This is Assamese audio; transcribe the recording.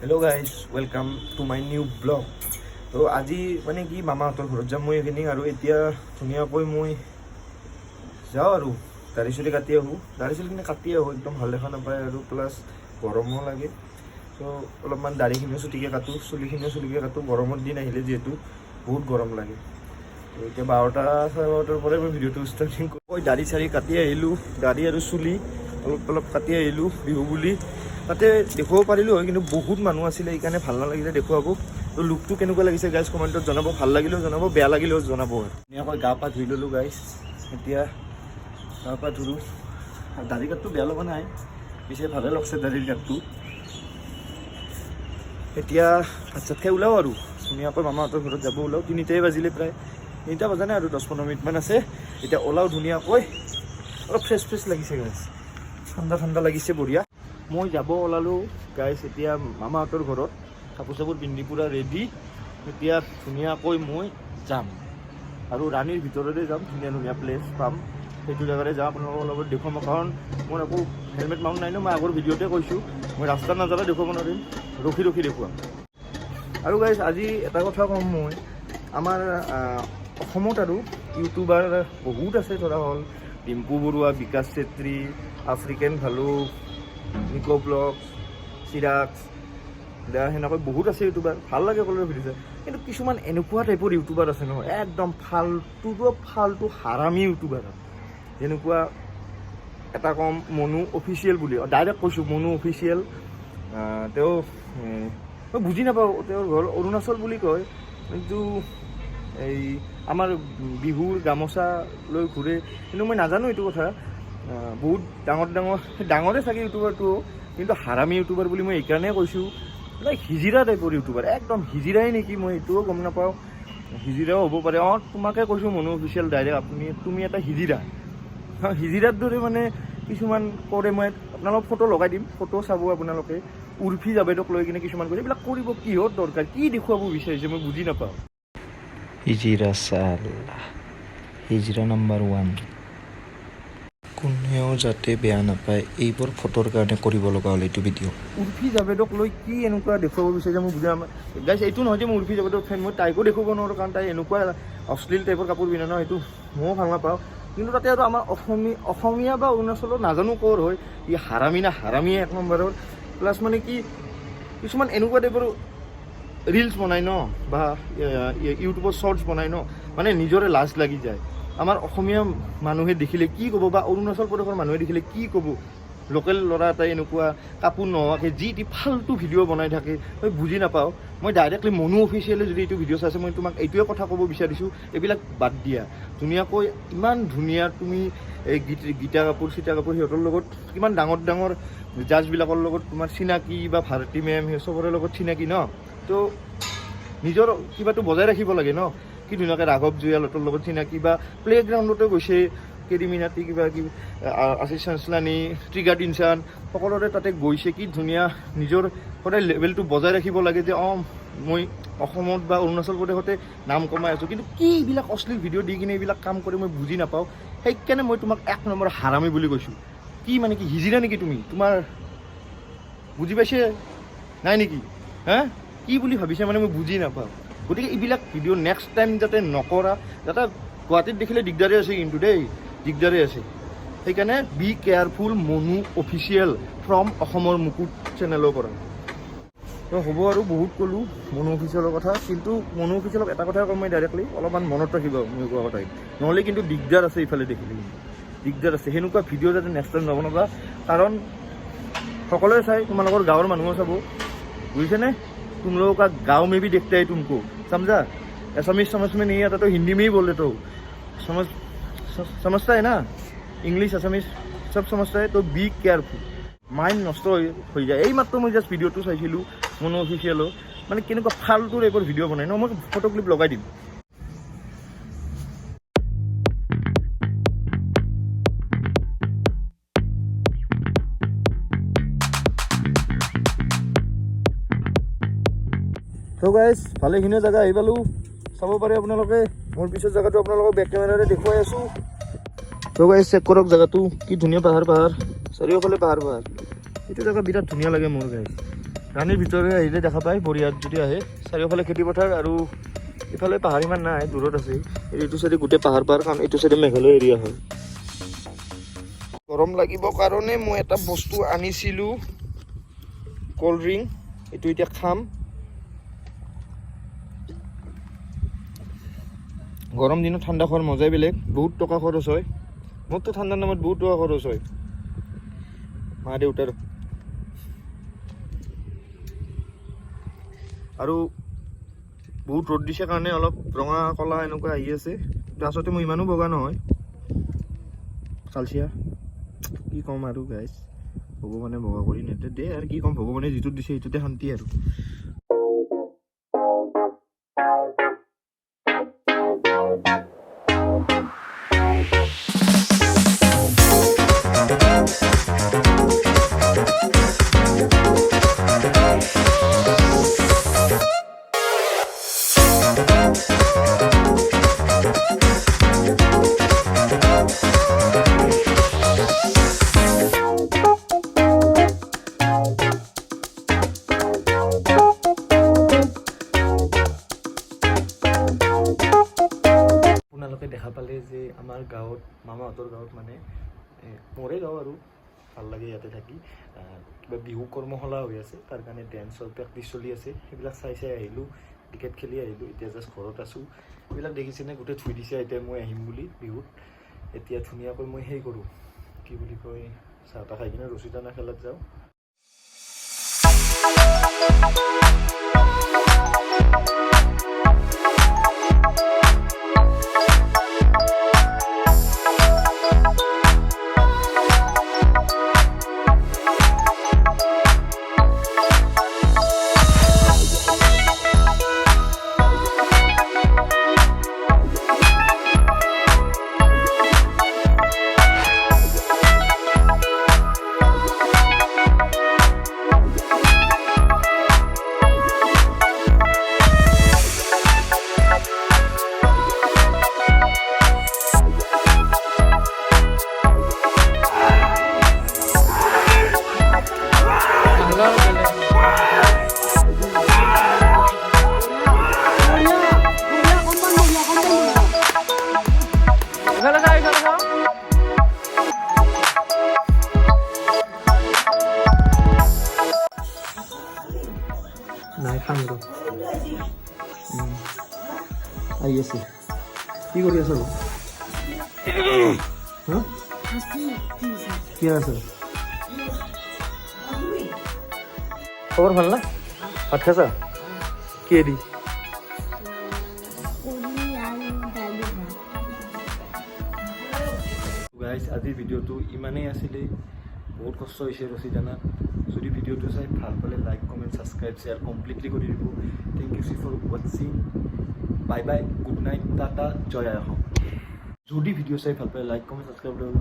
Hello guys, welcome to my new vlog. So আজি মানে কি মামাহঁতৰ ঘৰত যাম মই এইখিনি আৰু এতিয়া ধুনীয়াকৈ মই যাওঁ আৰু দাড়ি চুলি কাটি আহোঁ একদম ভাল দেখা নাপায় আৰু প্লাছ গৰমো লাগে। চ' অলপমান দাড়িখিনিও চুটিকৈ কাটো, চুলিখিনিও চুলিকৈ কাটো, গৰমৰ দিন আহিলে যিহেতু বহুত গৰম লাগে। তো এতিয়া 12টা চাৰে 12টাৰ পৰাই মই ভিডিঅ'টো ষ্টাৰ্টিং কৰি দাড়ি চাৰি কাটি আহিলোঁ, দাড়ি আৰু চুলি অলপ কাটি আহিলোঁ বিহু বুলি। তাতে দেখুৱাব পাৰিলোঁ হয় কিন্তু বহুত মানুহ আছিলে, সেইকাৰণে ভাল নালাগিলে দেখুৱাব। তো লুকটো কেনেকুৱা লাগিছে গাইজ কমেণ্টত জনাব, ভাল লাগিলেও জনাব, বেয়া লাগিলেও জনাব। ধুনীয়াকৈ গা পা ধুই ল'লোঁ গাইজ, এতিয়া গা পা ধুলোঁ। দাড়ি কাটটো বেয়া লগা নাই, পিছে ভালে লাগছে দাড়িৰ কাটটো। এতিয়া ভাত চাত খাই ওলাওঁ আৰু ধুনীয়াকৈ মামাহঁতৰ ঘৰত যাব ওলাওঁ। 3টাই বাজিলে, প্ৰায় 3টা বজা নাই আৰু 10-15 মিনিটমান আছে। এতিয়া ওলাওঁ ধুনীয়াকৈ, অলপ ফ্ৰেছ লাগিছে গাইজ, ঠাণ্ডা লাগিছে, বঢ়িয়া। মই যাব ওলালোঁ গাইজ এতিয়া মামাহঁতৰ ঘৰত, কাপোৰ চাপোৰ পিন্ধি পূৰা ৰেডি। এতিয়া ধুনীয়াকৈ মই যাম আৰু ৰাণীৰ ভিতৰতে যাম, ধুনীয়া প্লেচ পাম, সেইটো জেগাতে যাম। আপোনালোকৰ লগত দেখুৱাম, কাৰণ মই আকৌ হেলমেট মাউণ্ট নাই ন। মই আগৰ ভিডিঅ'তে কৈছোঁ মই ৰাস্তাত নাযালে দেখুৱাব নোৱাৰিম, ৰখি দেখুৱাম। আৰু গাইজ আজি এটা কথা ক'ম, মই আমাৰ অসমত আৰু ইউটিউবাৰ বহুত আছে, ধৰা হ'ল ডিম্পু বৰুৱা, বিকাশ চেত্ৰী, আফ্ৰিকান ভালুক, নিকো ব্লগ, চিৰাজ, সেনেকৈ বহুত আছে ইউটিউবাৰ, ভাল লাগে সকলোৰে ভিডিঅ' চাই। কিন্তু কিছুমান এনেকুৱা টাইপৰ ইউটিউবাৰ আছে নহয়, একদম ফাল্টু হাৰামি ইউটিউবাৰ। যেনেকুৱা এটা কম মনু অফিচিয়েল বুলি, ডাইৰেক্ট কৈছোঁ মনু অফিচিয়েল। তেওঁ মই বুজি নাপাওঁ, তেওঁৰ ঘৰ অৰুণাচল বুলি কয়, কিন্তু এই আমাৰ বিহুৰ গামোচা লৈ ঘূৰে, কিন্তু মই নাজানো এইটো কথা। বহুত ডাঙৰে চাগে ইউটিউবাৰটো, কিন্তু হাৰামি ইউটিউবাৰ বুলি মই এইকাৰণে কৈছোঁ। হিজিৰা টাইপৰ ইউটিউবাৰ, একদম হিজিৰাই নেকি মই এইটোও গম নাপাওঁ, হিজিৰাও হ'ব পাৰে। তোমাকে কৈছোঁ মনু অফিচিয়েল ডাইৰেক্ট, তুমি এটা হিজিৰা। হিজিৰাৰ দৰে মানে কিছুমান কৰে, মই আপোনালোকক ফটো লগাই দিম, ফটো চাব আপোনালোকে। উৰ্ফি জাবেদক লৈ কিনে কিছুমান কৰে, এইবিলাক কৰিব কিহৰ দৰকাৰ, কি দেখুৱাব বিচাৰিছে মই বুজি নাপাওঁ। হিজিৰা হিজিৰা নাম্বাৰ 1, কোনেও যাতে বেয়া নাপায়, এইবোৰ ফটোৰ কাৰণে কৰিব লগা হ'ল এইটো ভিডিঅ'। উৰ্ফি জাবেদক লৈ কি এনেকুৱা দেখুৱাব বিচাৰিছে মই বুজি নাপাওঁ গাইজ। এইটো নহয় যে মই উৰ্ফি জাবেদৰ ফেন, মই তাইকো দেখুৱাব নোৱাৰোঁ, কাৰণ তাই এনেকুৱা অশ্লীল টাইপৰ কাপোৰ পিন্ধে ন, সেইটো ময়ো ভাল নাপাওঁ। কিন্তু তাতে আৰু আমাৰ অসমীয়া বা অৰুণাচলৰ নাজানো ক'ৰ হয়, ই হাৰামি না হাৰামিয়ে 1 নম্বৰৰ। প্লাছ মানে কি কিছুমান এনেকুৱা টাইপৰ ৰিলচ বনাই ন, বা ইউটিউবত শ্বৰ্টছ বনাই ন, মানে নিজৰে লাজ লাগি যায়। আমাৰ অসমীয়া মানুহে দেখিলে কি ক'ব, বা অৰুণাচল প্ৰদেশৰ মানুহে দেখিলে কি ক'ব। লোকেল ল'ৰা এটাই এনেকুৱা কাপোৰ নোহোৱাকৈ যি ফাল্টু ভিডিঅ' বনাই থাকে, মই বুজি নাপাওঁ। মই ডাইৰেক্টলি মনু অফিচিয়েলে যদি এইটো ভিডিঅ' চাইছে, মই তোমাক এইটোৱে কথা ক'ব বিচাৰিছোঁ, এইবিলাক বাদ দিয়া। ধুনীয়াকৈ ইমান ধুনীয়া তুমি এই গীতা কাপোৰ সিহঁতৰ লগত কিমান ডাঙৰ জাজবিলাকৰ লগত তোমাৰ চিনাকি, বা ভাৰতী মেম চবৰে লগত চিনাকি ন, তো নিজৰ কিবাটো বজাই ৰাখিব লাগে ন। কি ধুনীয়াকৈ ৰাঘৱ জুয়ালহঁতৰ লগত চিনাকি, বা প্লে'গ্ৰাউণ্ডতে গৈছে, কেৰিমিনাতি কিবা আশিষ চাঞ্চলানী, ট্ৰিগাৰ্ড ইনচান, সকলোৰে তাতে গৈছে। কি ধুনীয়া নিজৰ সদায় লেভেলটো বজাই ৰাখিব লাগে, যে মই অসমত বা অৰুণাচল প্ৰদেশতে নাম কমাই আছোঁ। কিন্তু কি এইবিলাক অশ্লীল ভিডিঅ' দি কিনে এইবিলাক কাম কৰি মই বুজি নাপাওঁ। সেইকাৰণে মই তোমাক 1 নম্বৰ হাৰামি বুলি কৈছোঁ। কি মানে কি হিজিৰা নেকি তুমি? তোমাৰ বুজি পাইছে নাই নেকি? কি বুলি ভাবিছে মানে মই বুজি নাপাওঁ। গতিকে এইবিলাক ভিডিঅ' নেক্সট টাইম যাতে নকৰা, যাতে গুৱাহাটীত দেখিলে দিগদাৰে আছে, কিন্তু দেই দিগদাৰে আছে। সেইকাৰণে B careful Manu official from অসমৰ মুকুট চেনেলৰ পৰা। তো হ'ব আৰু বহুত ক'লোঁ মনু অফিচিয়েলৰ কথা, কিন্তু মনু অফিচিয়েলক এটা কথাই ক'ম মই ডাইৰেক্টলি, অলপমান মনত ৰাখিব মই কোৱা কথাই, নহ'লে কিন্তু দিগদাৰ আছে। ইফালে দেখিলে দিগদাৰ আছে, সেনেকুৱা ভিডিঅ' যাতে নেক্সট টাইম নবনাবা, কাৰণ সকলোৱে চাই, তোমালোকৰ গাঁৱৰ মানুহো চাব, বুজিছেনে? तुम लोगों का गाँव में भी देखता है तुमको, समझा? असमीज समझ में नहीं आता तो हिंदी में ही बोले तो समझता है ना, इंग्लिश असमीज सब समझता है। तो बी केयरफुल, মাইণ্ড নষ্ট হৈ যায়। এই মাত্ৰ মই জাষ্ট ভিডিঅ'টো চাইছিলোঁ মনু অফিচিয়েলৰ, মানে কেনেকুৱা ফাল্টু টাইপৰ ভিডিঅ' বনাই ন, মই ফটো ক্লিপ লগাই দিম। তো গাইজ ভালেখিনিও জেগা আহি পালোঁ, চাব পাৰে আপোনালোকে। মোৰ পিছৰ জেগাটো আপোনালোকক বেক কেমেৰাৰে দেখুৱাই আছোঁ। তো গাইজ চেক কৰক জেগাটো, কি ধুনীয়া পাহাৰ, চাৰিওফালে পাহাৰ। এইটো জেগা বিৰাট ধুনীয়া লাগে মোৰ গাইজ। ৰাণীৰ ভিতৰে আহিলে দেখা পায় বৰিয়াত যদি আহে চাৰিওফালে খেতিপথাৰ আৰু ইফালে পাহাৰ ইমান নাই দূৰত আছে এইটো চাইডে গোটেই পাহাৰ কাৰণ এইটো চাইডে মেঘালয় এৰিয়া হয় গৰম লাগিব কাৰণে মই এটা বস্তু আনিছিলোঁ কল্ড ড্ৰিংক এইটো এতিয়া খাম গৰম দিনত ঠাণ্ডা খোৱাৰ মজাই বেলেগ বহুত টকা খৰচ হয় মোৰতো ঠাণ্ডাৰ নামত বহুত টকা খৰচ হয় মা দেউতাৰ আৰু বহুত ৰ'দ দিছে কাৰণে অলপ ৰঙা কলা এনেকুৱা আহি আছে আচলতে মই ইমানো বগা নহয় কালচিয়া কি ক'ম আৰু গাইজ ভগৱানে বগা কৰি নেদে দে আৰু কি ক'ম ভগৱানে যিটো দিছে সেইটোতে শান্তি আৰু দেখা পালে যে আমাৰ গাঁৱত মামাহঁতৰ গাঁৱত মানে মোৰে গাঁও আৰু ভাল লাগে ইয়াতে থাকি কিবা বিহু কৰ্মশালা হৈ আছে তাৰ কাৰণে ডেন্সৰ প্ৰেক্টিচ চলি আছে সেইবিলাক চাই আহিলোঁ ক্ৰিকেট খেলি আহিলোঁ এতিয়া জাষ্ট ঘৰত আছোঁ এইবিলাক দেখিছেনে গোটেই থুই দিছে এতিয়া মই আহিম বুলি বিহুত এতিয়া ধুনীয়াকৈ মই সেই কৰোঁ কি বুলি কয় চাহ তাহ খাই কিনে ৰছী টনা খেলাত যাওঁ নাই খাম ৰ আহি আছে কি কৰি আছ কি আছে খবৰ ভাল না ভাত খাইছা কিহেদি গাইজ আজিৰ ভিডিঅ'টো ইমানেই আছিলে বহুত কষ্ট হৈছে ৰছী টানাত যদি ভিডিঅ'টো চাই ভাল পালে like comment subscribe share completely কৰি দিব থেংক ইউ ফৰ ৱাচিং bye bye good night tata জয় আখন যদি ভিডিঅ' চাই ভাল পালে লাইক কমেণ্ট ছাবস্ক্ৰাইব কৰিব